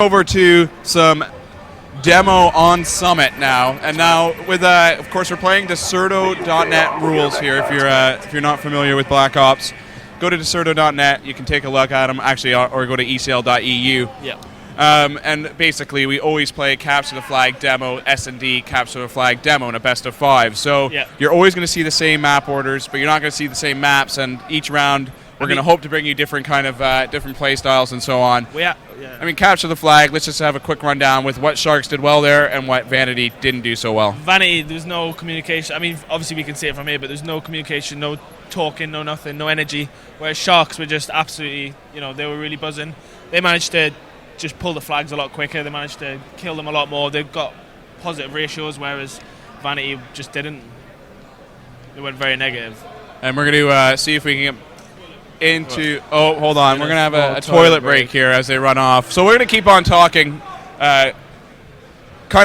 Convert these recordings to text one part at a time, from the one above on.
Over to some demo on Summit now, and now with of course we're playing Deserto.net rules here. If you're not familiar with Black Ops, go to Deserto.net. You can take a look at them actually, or go to ECL.eu. Yeah. And basically, we always play Capture the Flag demo, S&D, Capture the Flag demo in a best of 5. So you're always going to see the same map orders, but you're not going to see the same maps. And each round, we're going to hope to bring you different kind of different play styles and so on. I mean, Capture the Flag. Let's just have a quick rundown with what Sharks did well there and what Vanity didn't do so well. Vanity, there's no communication. I mean, obviously we can see it from here, but there's no communication, no talking, no nothing, no energy. Whereas Sharks were just absolutely, they were really buzzing. They managed to just pull the flags a lot quicker. They managed to kill them a lot more. They've got positive ratios, whereas Vanity just didn't. They went very negative. And we're going to see if we can get into... Oh, hold on. We're going to have a toilet break here as they run off. So we're going to keep on talking. Kind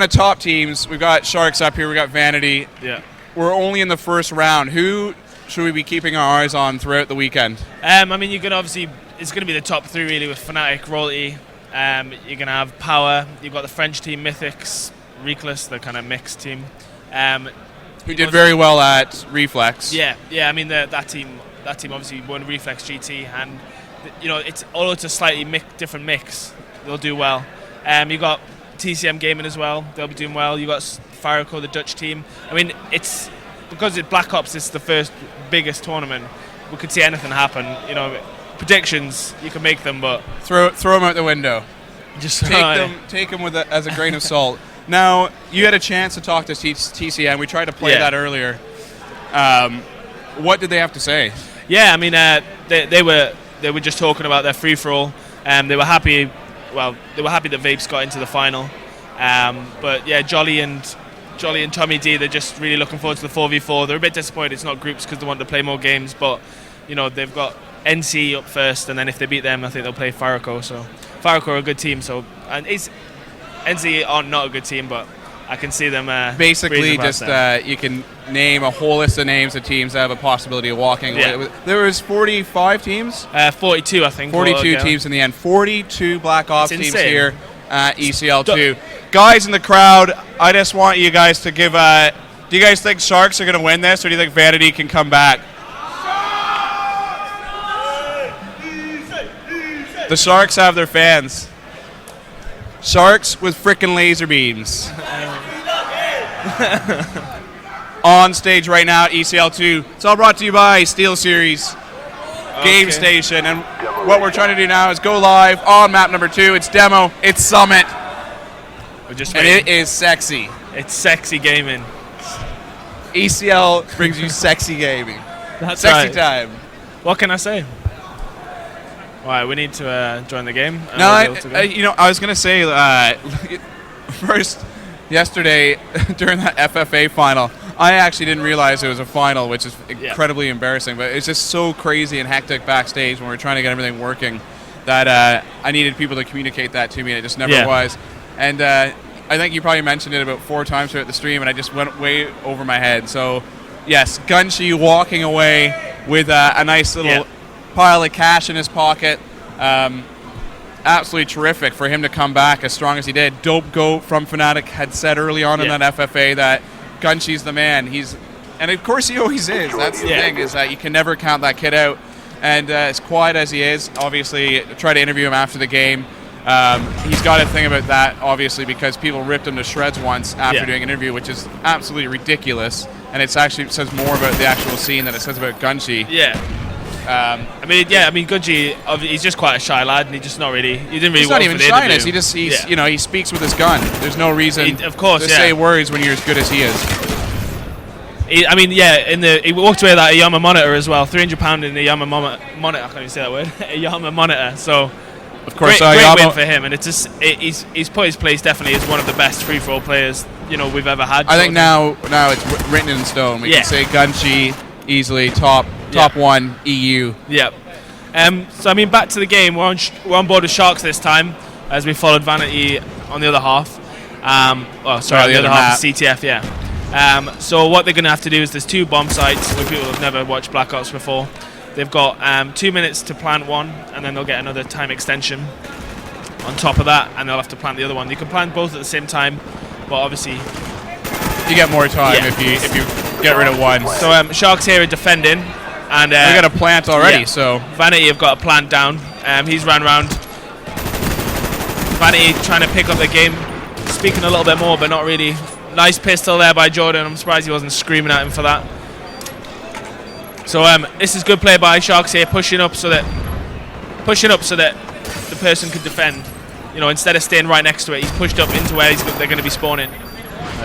of top teams. We've got Sharks up here. We've got Vanity. Yeah. We're only in the first round. Who should we be keeping our eyes on throughout the weekend? I mean, you can obviously... It's going to be the top three, really, with Fnatic, Royalty. You're going to have Power. You've got the French team, Mythics, Reckless, the kind of mixed team. Who did very well at Reflex. Yeah. I mean, that team obviously won Reflex GT, and although it's a slightly different mix, they'll do well. You've got TCM Gaming as well. They'll be doing well. You've got Farako, the Dutch team. I mean, it's because Black Ops is the first biggest tournament. We could see anything happen. Predictions, you can make them, but throw them out the window. Just take them with as a grain of salt. Now, you had a chance to talk to TCM. We tried to play that earlier. What did they have to say? Yeah, I mean, they were just talking about their free for all. They were happy. Well, they were happy that Vapes got into the final. But yeah, Jolly and Tommy D, they're just really looking forward to the 4v4. They're a bit disappointed it's not groups because they want to play more games, but they've got NC up first, and then if they beat them, I think they'll play Farako. So Farako are a good team. So and NC are not a good team, but I can see them. Basically, just you can name a whole list of names of teams that have a possibility of walking. Yeah. There was 45 teams. 42, I think. 42 teams in the end. 42 Black Ops teams here at ECL2. Guys in the crowd, I just want you guys to give. Do you guys think Sharks are going to win this, or do you think Vanity can come back? The Sharks have their fans. Sharks with frickin' laser beams. On stage right now at ECL2. It's all brought to you by SteelSeries Game Station. And what we're trying to do now is go live on map number 2. It's demo. It's Summit. And it is sexy. It's sexy gaming. ECL brings you sexy gaming. That's sexy time. What can I say? Right, we need to join the game. No, I was going to say first, yesterday during that FFA final, I actually didn't realize it was a final, which is incredibly embarrassing. But it's just so crazy and hectic backstage when we're trying to get everything working that I needed people to communicate that to me, and it just never was. And I think you probably mentioned it about 4 times throughout the stream, and I just went way over my head. So, yes, Gunshi walking away with a nice little pile of cash in his pocket. Absolutely terrific for him to come back as strong as he did. Dope Goat from Fnatic had said early on in that FFA that Gunshi's the man. And of course he always is. That's the thing, is that you can never count that kid out. And as quiet as he is, obviously, try to interview him after the game. He's got a thing about that, obviously, because people ripped him to shreds once after doing an interview, which is absolutely ridiculous. And it actually says more about the actual scene than it says about Gunshi. Yeah. I mean, Gunji, he's just quite a shy lad, and he just not really. He didn't really. It's not even shyness. He just, he speaks with his gun. There's no reason, to say words when you're as good as he is. He walked away with that Yama monitor as well. £300 in the Yama monitor. I can't even say that word. A Yama monitor. So, of course, great win for him, and it's just he's put his place definitely as one of the best free-for-all players we've ever had. I think now it's written in stone. We can say Gunshi easily top 1 EU. Yeah. So I mean, back to the game. We're on board with Sharks this time, as we followed Vanity on the other half. The other half is CTF. Yeah. So what they're going to have to do is there's 2 bomb sites where people have never watched Black Ops before. They've got 2 minutes to plant one, and then they'll get another time extension. on top of that, and they'll have to plant the other one. You can plant both at the same time, but obviously you get more time if you get rid of one. So Sharks here are defending, and we got a plant already. So Vanity have got a plant down. He's ran around. Vanity trying to pick up the game, speaking a little bit more, but not really. Nice pistol there by Jordan. I'm surprised he wasn't screaming at him for that. So this is good play by Sharks here, pushing up so that the person could defend. You know, instead of staying right next to it, he's pushed up into where they're going to be spawning.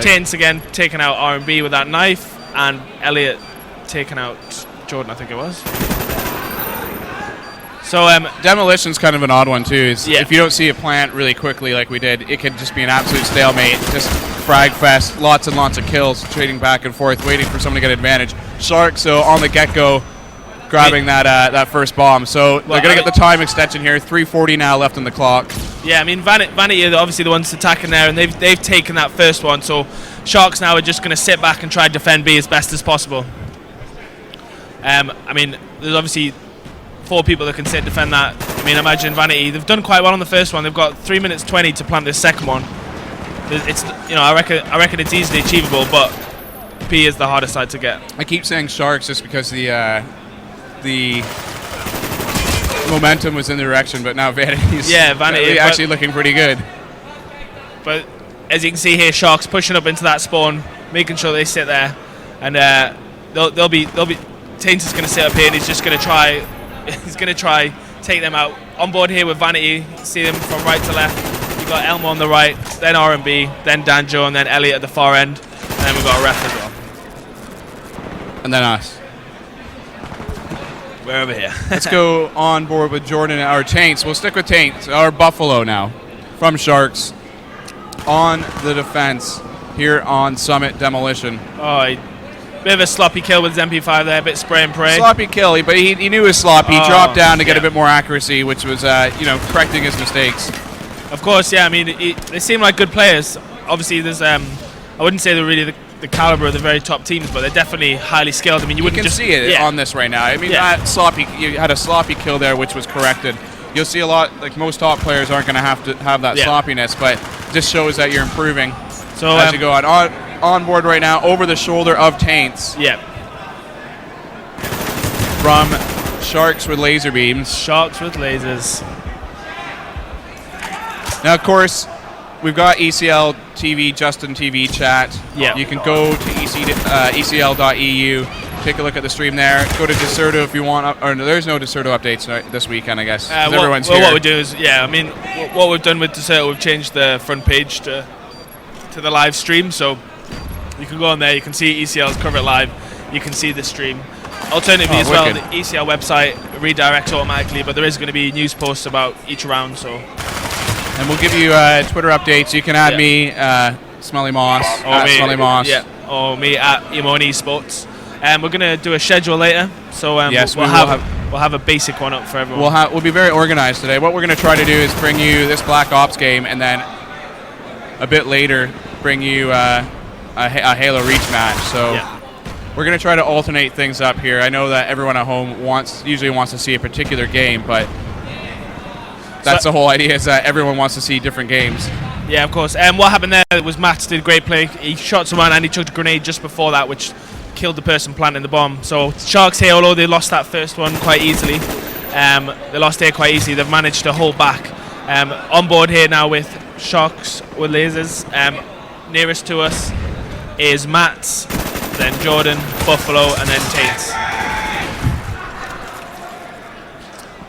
Taints again taking out R&B with that knife, and Elliot taking out Jordan, I think it was. So Demolition's kind of an odd one too. If you don't see a plant really quickly like we did, it could just be an absolute stalemate. Just frag fest, lots and lots of kills, trading back and forth, waiting for someone to get advantage. Sharks, so on the get-go, grabbing that first bomb. So they're going to get the time extension here. 3:40 now left on the clock. Yeah, I mean, Vanity are obviously the ones attacking there, and they've taken that first one. So Sharks now are just going to sit back and try to defend B as best as possible. I mean, there's obviously 4 people that can sit and defend that. I mean, imagine Vanity. They've done quite well on the first one. They've got 3 minutes 20 to plant this second one. It's, you know, I reckon it's easily achievable, but B is the hardest side to get. I keep saying Sharks just because the momentum was in the direction, but now Vanity's Vanity actually looking pretty good. But as you can see here, Sharks pushing up into that spawn, making sure they sit there, and they'll be Taint is going to sit up here, and he's just going to try. He's going to try take them out. On board here with Vanity, see them from right to left. You've got Elmo on the right, then R&B, then Danjo, and then Elliot at the far end, and then we've got a ref as well. And then us. We're over here. Let's go on board with Jordan and our Taints. We'll stick with Taints. Our Buffalo now from Sharks on the defense here on Summit Demolition. Oh, bit of a sloppy kill with his MP5 there, a bit spray and pray. Sloppy kill, but he knew it was sloppy. He dropped down to get a bit more accuracy, which was correcting his mistakes. Of course, yeah. I mean, they seem like good players. Obviously, there's I wouldn't say they're really the caliber of the very top teams, but they're definitely highly skilled. I mean, you can see it on this right now. I mean, that sloppy. You had a sloppy kill there, which was corrected. You'll see a lot. Like most top players aren't going to have that sloppiness, but just shows that you're improving. So as you go on board right now, over the shoulder of Taints. Yeah. From Sharks with laser beams. Sharks with lasers. Now, of course, we've got ECL TV, Justin TV chat. Yeah. You can go to ECL.eu, take a look at the stream there. Go to Deserto if you want. Or no, there's no Deserto updates this weekend, I guess. Everyone's here. What we do is, I mean, what we've done with Deserto, we've changed the front page to the live stream. So you can go on there, you can see ECL's cover it live, you can see the stream. Alternatively as well, the ECL website redirects automatically, but there is going to be news posts about each round. So. And we'll give you Twitter updates. You can add me, Smelly Moss, Smelly Moss. Yeah, or me at Imoni Sports. We're going to do a schedule later, so yes, we'll have a basic one up for everyone. We'll be very organized today. What we're going to try to do is bring you this Black Ops game, and then a bit later bring you a Halo Reach match. So we're going to try to alternate things up here. I know that everyone at home usually wants to see a particular game, but that's the whole idea, is that everyone wants to see different games. Yeah, of course. What happened there was Matt did a great play. He shot someone and he chucked a grenade just before that, which killed the person planting the bomb. So Sharks here, although they lost that first one quite easily, they lost here quite easily. They've managed to hold back. On board here now with Sharks with lasers. Nearest to us is Matt, then Jordan, Buffalo, and then Taints.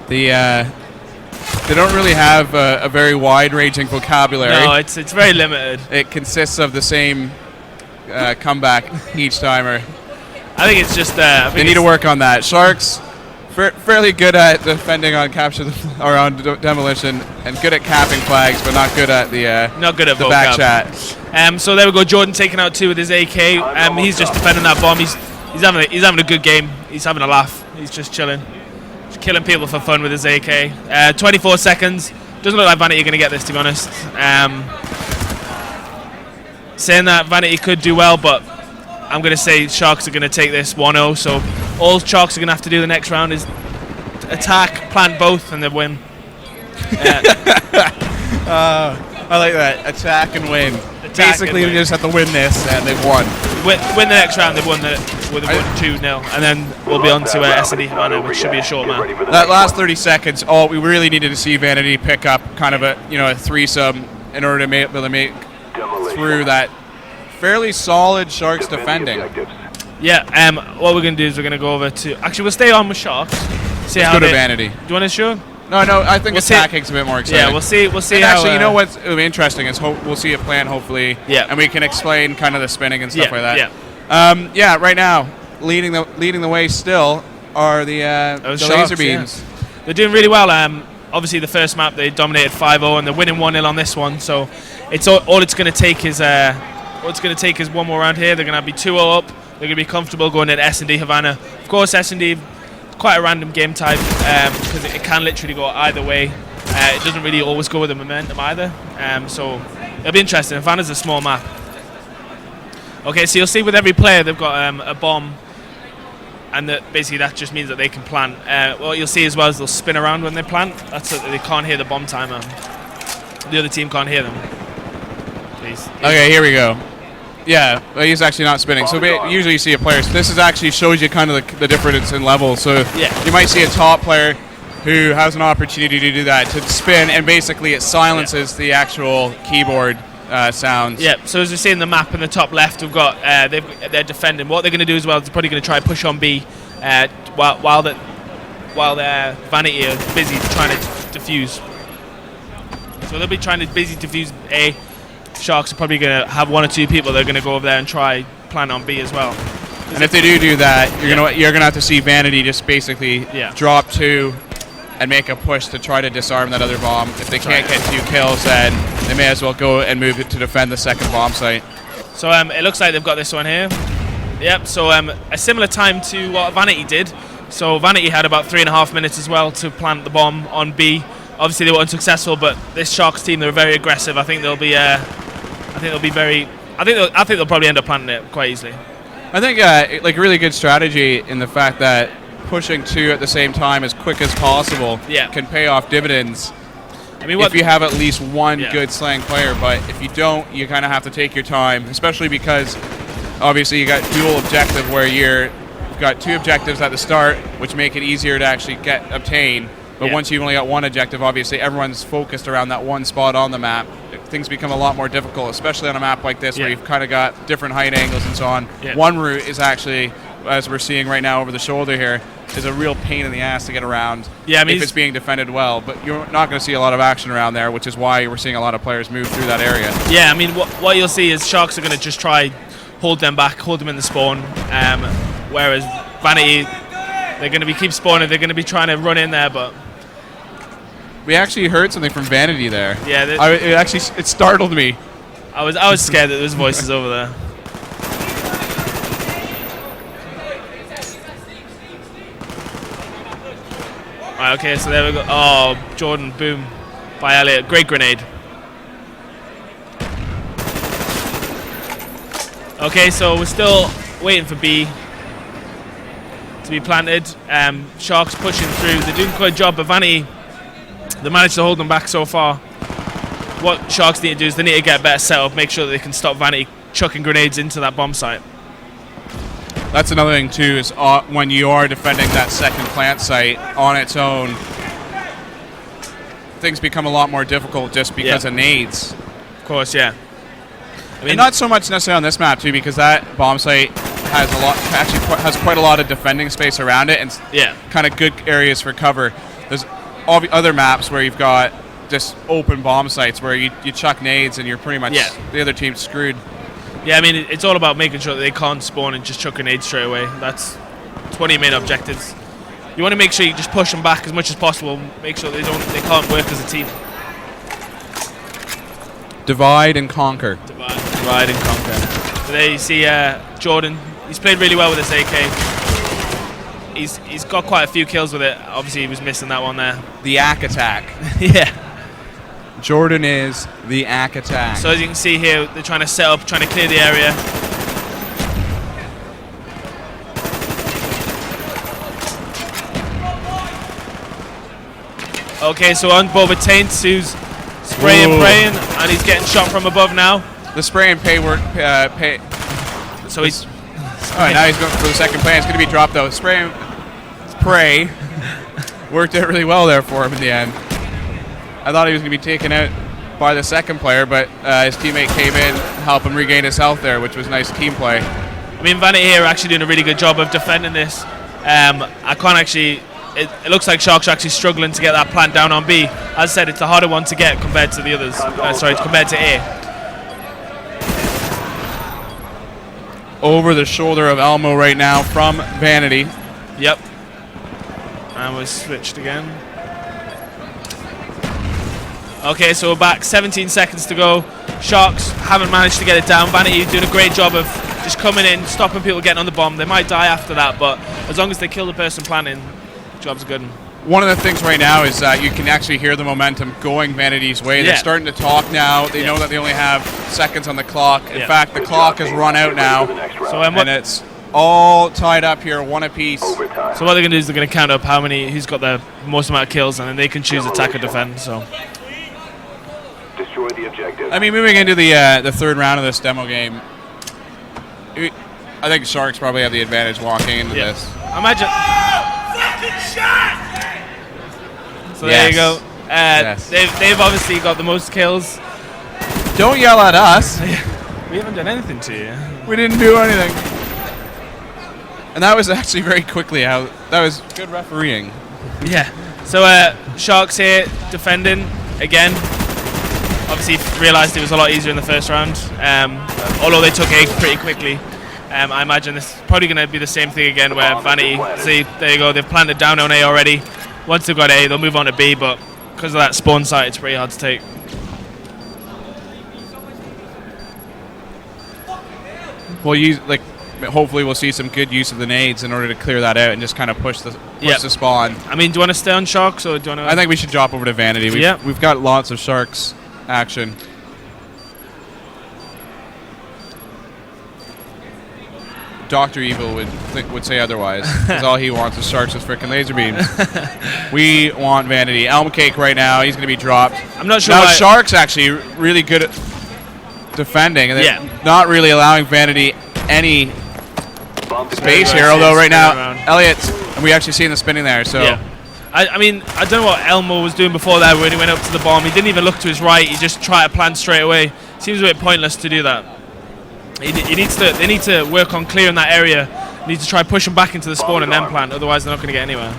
They don't really have a very wide-ranging vocabulary. No, it's very limited. It consists of the same comeback each timer. I think it's just they need to work on that. Sharks fairly good at defending on or on demolition, and good at capping flags, but not good at the back chat. So there we go. Jordan taking out 2 with his AK. He's just defending that bomb. He's having a good game. He's having a laugh. He's just chilling. Killing people for fun with his AK. 24 seconds. Doesn't look like Vanity are going to get this, to be honest. Saying that Vanity could do well, but I'm going to say Sharks are going to take this 1-0. So all Sharks are going to have to do the next round is attack, plant both, and they win. I like that. Attack and win. Basically, and we just have to win this, and they've won. Win the next round. They've won 2-0, and then we'll be on to S&D Havana, which should be a short map. That last 30 seconds, we really needed to see Vanity pick up kind of a threesome in order to be able to make through that fairly solid Sharks defending. Yeah. What we're gonna do is we're gonna go over to. Actually, we'll stay on with Sharks. See Let's how go to Vanity. Do you want to show? No. I think attacking's a bit more exciting. Yeah, we'll see. We'll see. And how, actually, you know what's interesting is we'll see a plan hopefully. Yeah. And we can explain kind of the spinning and stuff like that. Yeah. Right now, leading the way still are the Sharks, laser beams. Yeah. They're doing really well. Obviously, the first map they dominated 5-0, and they're winning 1-0 on this one. So, it's all it's going to take is one more round here. They're going to be 2-0 up. They're going to be comfortable going at S&D Havana. Of course, S&D. Quite a random game type because it can literally go either way. It doesn't really always go with the momentum either. So it'll be interesting. Havana's a small map. Okay, so you'll see with every player they've got a bomb, and basically that just means that they can plant. What you'll see as well is they'll spin around when they plant. That's so that they can't hear the bomb timer. The other team can't hear them. Please. Okay, here we go. Yeah, he's actually not spinning. So usually you see a player. So this actually shows you kind of the difference in level. So you might see a top player who has an opportunity to do that, to spin, and basically it silences the actual keyboard sounds. Yeah, so as you see in the map in the top left, we've got they're defending. What they're going to do as well is they're probably going to try push on B while their Vanity are busy trying to defuse. So they'll be trying to defuse A. Sharks are probably going to have one or two people that are going to go over there and try plant on B as well. And if they do that, you're gonna have to see Vanity just basically drop 2 and make a push to try to disarm that other bomb. If they can't get 2 kills, then they may as well go and move it to defend the second bomb site. So it looks like they've got this one here. Yep. So a similar time to what Vanity did. So Vanity had about 3.5 minutes as well to plant the bomb on B. Obviously they were unsuccessful, but this Sharks team, they were very aggressive. I think they'll probably end up planting it quite easily. I think like a really good strategy in the fact that pushing 2 at the same time as quick as possible can pay off dividends. I mean, if you have at least one good slang player, but if you don't, you kind of have to take your time, especially because obviously you got dual objective where you've got 2 objectives at the start, which make it easier to actually obtain. But once you've only got one objective, obviously everyone's focused around that one spot on the map. Things become a lot more difficult, especially on a map like this where you've kind of got different height angles and so on. One route is actually, as we're seeing right now over the shoulder here, is a real pain in the ass to get around if it's being defended well. But you're not going to see a lot of action around there, which is why we're seeing a lot of players move through that area. Yeah, I mean, what you'll see is Sharks are going to just try hold them back, hold them in the spawn, whereas Vanity, they're going to keep spawning, they're going to be trying to run in there, but... We actually heard something from Vanity there. Yeah, it startled me. I was scared that there was voices over there. Right, okay, so there we go. Oh, Jordan, boom, by Elliot. Great grenade. Okay, so we're still waiting for B to be planted. Sharks pushing through. They're doing quite a job, but Vanity, they managed to hold them back so far. What Sharks need to do is they need to get a better setup, make sure that they can stop Vanity chucking grenades into that bomb site. That's another thing too, is when you are defending that second plant site on its own, things become a lot more difficult just because of nades. Of course, yeah. I mean, and not so much necessarily on this map too, because that bomb site has quite a lot of defending space around it and kind of good areas for cover. There's all the other maps where you've got just open bomb sites where you chuck nades and you're pretty much the other team's screwed. Yeah, I mean, it's all about making sure that they can't spawn and just chuck grenades straight away. That's one of your main objectives. You want to make sure you just push them back as much as possible, make sure they can't work as a team. Divide and conquer. Divide and conquer. So there you see Jordan. He's played really well with this AK. He's got quite a few kills with it. Obviously, he was missing that one there. The AK attack. Yeah. Jordan is the AK attack. So as you can see here, they're trying to set up, trying to clear the area. Okay, so on board with Taints, who's spray and praying, and he's getting shot from above now. The spray and pay work. So he's. All right, now he's going for the second play. It's going to be dropped though. Spray and pray worked out really well there for him in the end. I thought he was going to be taken out by the second player, but his teammate came in, helped him regain his health there, which was nice team play. I mean, Vanity here are actually doing a really good job of defending this. I can't actually. It looks like Sharks are actually struggling to get that plant down on B. As I said, it's a harder one to get compared to the others. Compared to A. Over the shoulder of Elmo right now from Vanity. Yep. And we're switched again. Okay, so we're back. 17 seconds to go. Sharks haven't managed to get it down. Vanity doing a great job of just coming in, stopping people getting on the bomb. They might die after that, but as long as they kill the person planning, job's good. One of the things right now is that you can actually hear the momentum going Vanity's way. They're starting to talk now. They know that they only have seconds on the clock. In fact, the clock has run out now. So and it's all tied up here, one apiece. So what they're going to do is they're going to count up who's got the most amount of kills, and then they can choose attack or defend. So. Destroy the objective. I mean, moving into the third round of this demo game, I think Sharks probably have the advantage walking into this. Imagine. So there you go. They've obviously got the most kills. Don't yell at us. We haven't done anything to you. We didn't do anything. And that was actually very quickly how that was good refereeing. Yeah. So Sharks here defending again. Obviously realised it was a lot easier in the first round. Although they took A pretty quickly. I imagine this is probably going to be the same thing again where Vanity, see, there you go, they've planted down on A already. Once they've got A, they'll move on to B, but because of that spawn site, it's pretty hard to take. Well, hopefully we'll see some good use of the nades in order to clear that out and just kind of push the spawn. I mean, do you want to stay on Sharks or do you want to? I think we should drop over to Vanity. We've got lots of Sharks action. Dr. Evil would say otherwise, because all he wants is Sharks with frickin' laser beams. We want Vanity. Elm Cake right now, he's going to be dropped. I'm not sure now Sharks actually really good at defending, and they're not really allowing Vanity any space here, although right now, Elliot, and we actually seen the spinning there, so... Yeah. I mean, I don't know what Elmo was doing before that when he went up to the bomb. He didn't even look to his right, he just tried to plant straight away. Seems a bit pointless to do that. They need to work on clearing that area. They need to try push them back into the spawn and then plant, otherwise they're not going to get anywhere.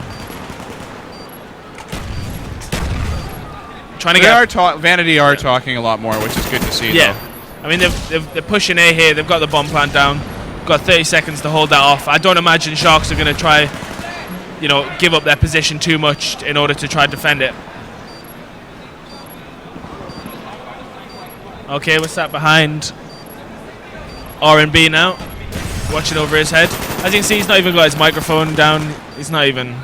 Vanity are talking a lot more, which is good to see. Yeah, though. I mean they're pushing A here. They've got the bomb plant down. Got 30 seconds to hold that off. I don't imagine Sharks are going to try, give up their position too much in order to try to defend it. Okay, we're sat behind R&B now, watching over his head. As you can see, he's not even got his microphone down. He's not even,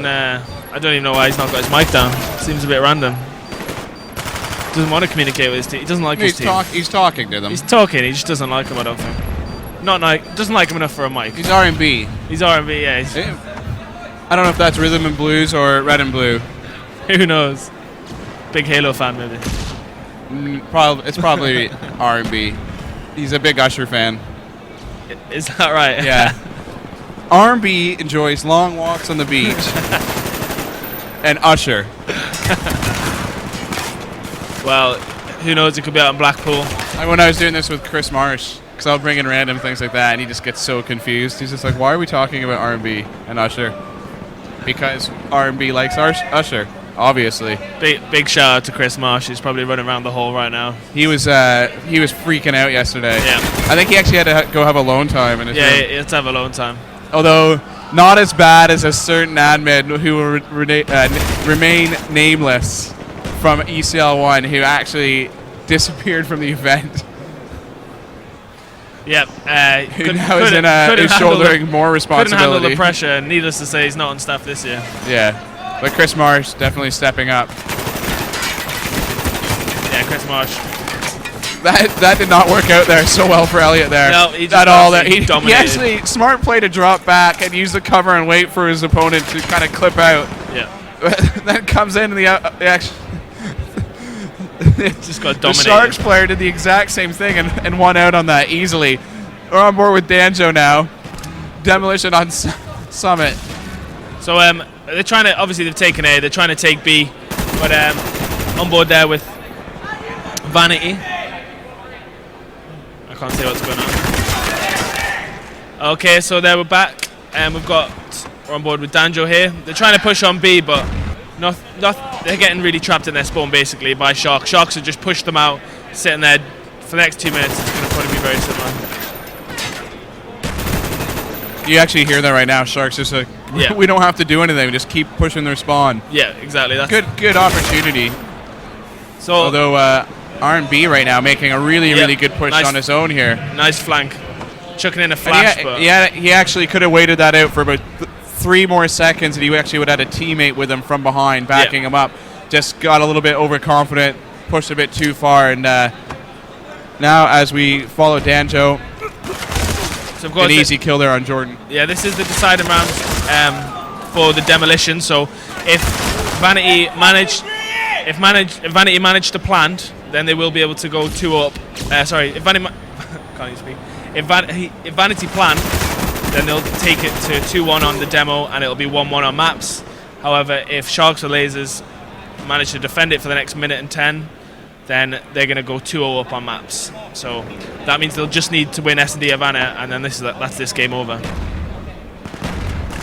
I don't even know why he's not got his mic down. Seems a bit random. Doesn't want to communicate with his team. He doesn't like his team. He's talking to them. He's talking, he just doesn't like him, I don't think. Doesn't like him enough for a mic. He's R&B. He's R&B, yeah. I don't know if that's rhythm and blues or red and blue. Who knows? Big Halo fan, maybe. It's probably R&B. He's a big Usher fan. Is that right? Yeah. R&B enjoys long walks on the beach. And Usher. Well, who knows? It could be out in Blackpool. When I was doing this with Chris Marsh, because I'll bring in random things like that, and he just gets so confused. He's just like, "Why are we talking about R&B and Usher?" Because R&B likes Usher. Obviously. Big shout out to Chris Marsh. He's probably running around the hole right now. He was freaking out yesterday. Yeah. I think he actually had to go have alone time in his room. Yeah, he had to have alone time. Although not as bad as a certain admin who will remain nameless from ECL1 who actually disappeared from the event. Yep. Who now is shouldering more responsibility. Couldn't handle the pressure. Needless to say, he's not on staff this year. Yeah. But Chris Marsh definitely stepping up. Yeah, Chris Marsh. That did not work out there so well for Elliot there. No, he just he actually smart play to drop back and use the cover and wait for his opponent to kind of clip out. Yeah. Then comes in and Just got The dominated. Sharks player did the exact same thing and won out on that easily. We're on board with Danjo now. Demolition on Summit. So they're trying to, obviously they've taken A, they're trying to take B, but on board there with Vanity. I can't say what's going on. Okay, so there we're back, and we're on board with Danjo here. They're trying to push on B, but they're getting really trapped in their spawn basically by Sharks. Sharks have just pushed them out, sitting there for the next 2 minutes. It's going to probably be very similar. You actually hear that right now. Sharks just like, Yeah. we don't have to do anything. We just keep pushing their spawn. Yeah, exactly. That's Good opportunity. So Although R&B right now making a really good push nice, on his own here. Nice flank, chucking in a And flash. But he actually could have waited that out for about 3 more seconds, and he actually would have had a teammate with him from behind backing him up. Just got a little bit overconfident, pushed a bit too far, and now as we follow Danjo, so of course an easy kill there on Jordan. Yeah, this is the deciding round for the Demolition. So if Vanity managed to plant, then they will be able to go 2 up. Sorry, if Vanity can't even speak. If Vanity plant, then they'll take it to 2-1 on the demo, and it'll be 1-1 on maps. However, if Sharks or Lasers manage to defend it for the next minute and 10, then they're going to go 2-0 up on maps. So that means they'll just need to win S&D Havana, and then that's this game over. And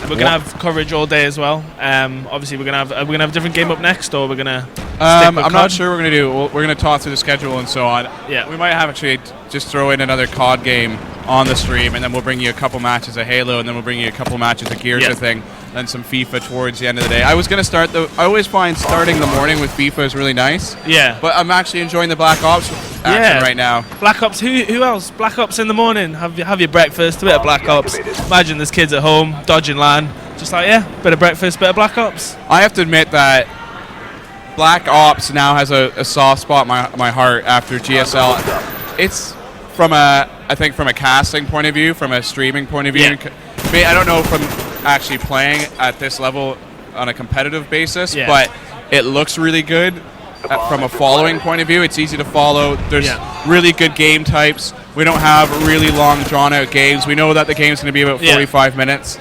we're going to have coverage all day as well. Obviously, we're going to have a different game up next, or we're going to. I'm not sure we're going to do. We're going to talk through the schedule and so on. Yeah, we might have actually just throw in another COD game on the stream, and then we'll bring you a couple matches of Halo, and then we'll bring you a couple matches of Gears, I think, and some FIFA towards the end of the day. I was going to start I always find starting the morning with FIFA is really nice. Yeah. But I'm actually enjoying the Black Ops action right now. Black Ops. Who else? Black Ops in the morning. Have your breakfast. A bit of Black Ops. Imagine there's kids at home dodging LAN. Just like bit of breakfast, bit of Black Ops. I have to admit that Black Ops now has a soft spot in my heart after GSL. It's from I think from a casting point of view, from a streaming point of view. I don't know from actually playing at this level on a competitive basis, but it looks really good from a following point of view. It's easy to follow. There's really good game types. We don't have really long, drawn-out games. We know that the game's going to be about 45 minutes.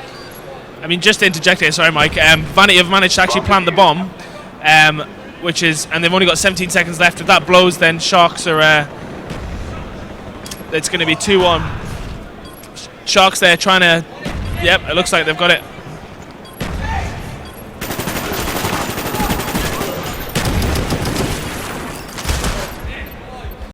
I mean, just to interject here, sorry, Mike. Vanity have managed to actually plant the bomb, and they've only got 17 seconds left. If that blows, then Sharks are. It's going to be 2-1. Sharks there trying to. Yep, it looks like they've got it.